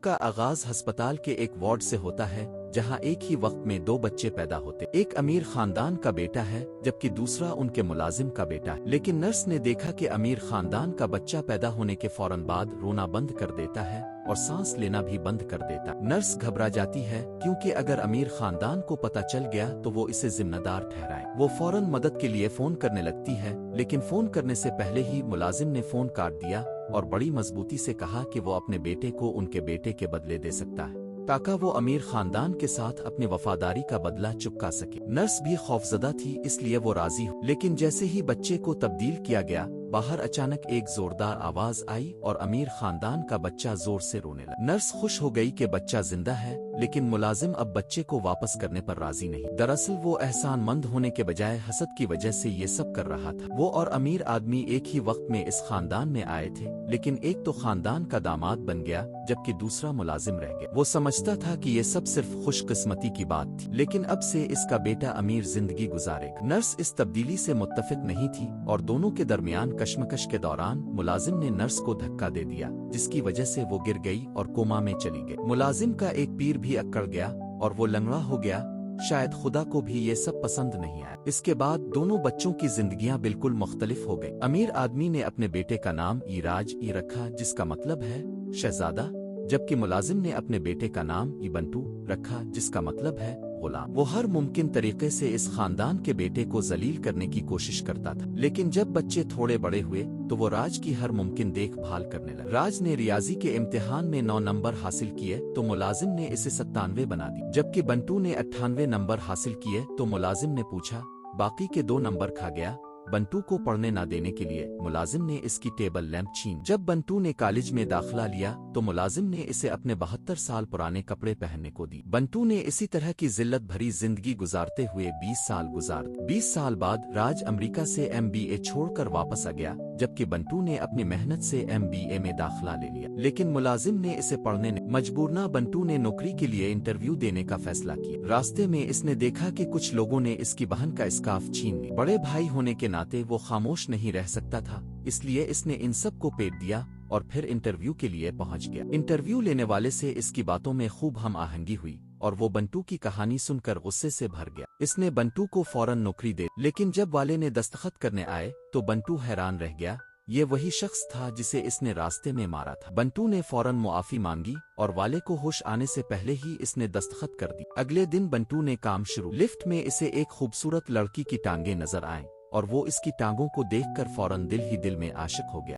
کا آغاز ہسپتال کے ایک وارڈ سے ہوتا ہے جہاں ایک ہی وقت میں دو بچے پیدا ہوتے، ایک امیر خاندان کا بیٹا ہے جبکہ دوسرا ان کے ملازم کا بیٹا ہے۔ لیکن نرس نے دیکھا کہ امیر خاندان کا بچہ پیدا ہونے کے فوراً بعد رونا بند کر دیتا ہے اور سانس لینا بھی بند کر دیتا۔ نرس گھبرا جاتی ہے کیونکہ اگر امیر خاندان کو پتہ چل گیا تو وہ اسے ذمہ دار ٹھہرائے۔ وہ فوراً مدد کے لیے فون کرنے لگتی ہے، لیکن فون کرنے سے پہلے ہی ملازم نے فون کاٹ دیا اور بڑی مضبوطی سے کہا کہ وہ اپنے بیٹے کو ان کے بیٹے کے بدلے دے سکتا ہے تاکہ وہ امیر خاندان کے ساتھ اپنی وفاداری کا بدلہ چکا سکے۔ نرس بھی خوفزدہ تھی اس لیے وہ راضی ہوئی، لیکن جیسے ہی بچے کو تبدیل کیا گیا باہر اچانک ایک زوردار آواز آئی اور امیر خاندان کا بچہ زور سے رونے لگا۔ نرس خوش ہو گئی کہ بچہ زندہ ہے، لیکن ملازم اب بچے کو واپس کرنے پر راضی نہیں۔ دراصل وہ احسان مند ہونے کے بجائے حسد کی وجہ سے یہ سب کر رہا تھا۔ وہ اور امیر آدمی ایک ہی وقت میں اس خاندان میں آئے تھے، لیکن ایک تو خاندان کا داماد بن گیا جبکہ دوسرا ملازم رہ گیا۔ وہ سمجھتا تھا کہ یہ سب صرف خوش قسمتی کی بات تھی، لیکن اب سے اس کا بیٹا امیر زندگی گزارے گا۔ نرس اس تبدیلی سے متفق نہیں تھی اور دونوں کے درمیان کشمکش کے دوران ملازم نے نرس کو دھکا دے دیا جس کی وجہ سے وہ گر گئی اور کوما میں چلی گئی۔ ملازم کا ایک پیر بھی اکڑ گیا اور وہ لنگڑا ہو گیا۔ شاید خدا کو بھی یہ سب پسند نہیں آیا۔ اس کے بعد دونوں بچوں کی زندگیاں بالکل مختلف ہو گئی۔ امیر آدمی نے اپنے بیٹے کا نام ایراج رکھا جس کا مطلب ہے شہزادہ، جبکہ ملازم نے اپنے بیٹے کا نام بنٹو رکھا جس کا مطلب ہے غلام۔ وہ ہر ممکن طریقے سے اس خاندان کے بیٹے کو ذلیل کرنے کی کوشش کرتا تھا، لیکن جب بچے تھوڑے بڑے ہوئے تو وہ راج کی ہر ممکن دیکھ بھال کرنے لگا۔ راج نے ریاضی کے امتحان میں 9 نمبر حاصل کیے تو ملازم نے اسے 97 بنا دی، جبکہ بنٹو نے 98 نمبر حاصل کیے تو ملازم نے پوچھا باقی کے 2 نمبر کھا گیا۔ بنٹو کو پڑھنے نہ دینے کے لیے ملازم نے اس کی ٹیبل لیمپ چھین۔ جب بنٹو نے کالج میں داخلہ لیا تو ملازم نے اسے اپنے 72 سال پرانے کپڑے پہننے کو دی۔ بنٹو نے اسی طرح کی ذلت بھری زندگی گزارتے ہوئے 20 سال گزار دی۔ 20 سال بعد راج امریکہ سے MBA چھوڑ کر واپس آ گیا، جبکہ بنٹو نے اپنی محنت سے MBA میں داخلہ لے لیا، لیکن ملازم نے اسے پڑھنے مجبور نہ۔ بنٹو نے نوکری کے لیے انٹرویو دینے کا فیصلہ کیا۔ راستے میں اس نے دیکھا کہ کچھ لوگوں نے اس کی بہن کا اسکارف چھین لی۔ بڑے بھائی ہونے کے ناطے وہ خاموش نہیں رہ سکتا تھا، اس لیے اس نے ان سب کو پیٹ دیا اور پھر انٹرویو کے لیے پہنچ گیا۔ انٹرویو لینے والے سے اس کی باتوں میں خوب ہم آہنگی ہوئی اور وہ بنٹو کی کہانی سن کر غصے سے بھر گیا۔ اس نے بنٹو کو فوراً نوکری دے، لیکن جب والے نے دستخط کرنے آئے تو بنٹو حیران رہ گیا۔ یہ وہی شخص تھا جسے اس نے راستے میں مارا تھا۔ بنٹو نے فوراً معافی مانگی اور والے کو ہوش آنے سے پہلے ہی اس نے دستخط کر دی۔ اگلے دن بنٹو نے کام شروع۔ لفٹ میں اسے ایک خوبصورت لڑکی کی ٹانگیں نظر آئیں اور وہ اس کی ٹانگوں کو دیکھ کر فوراً دل ہی دل میں عاشق ہو گیا۔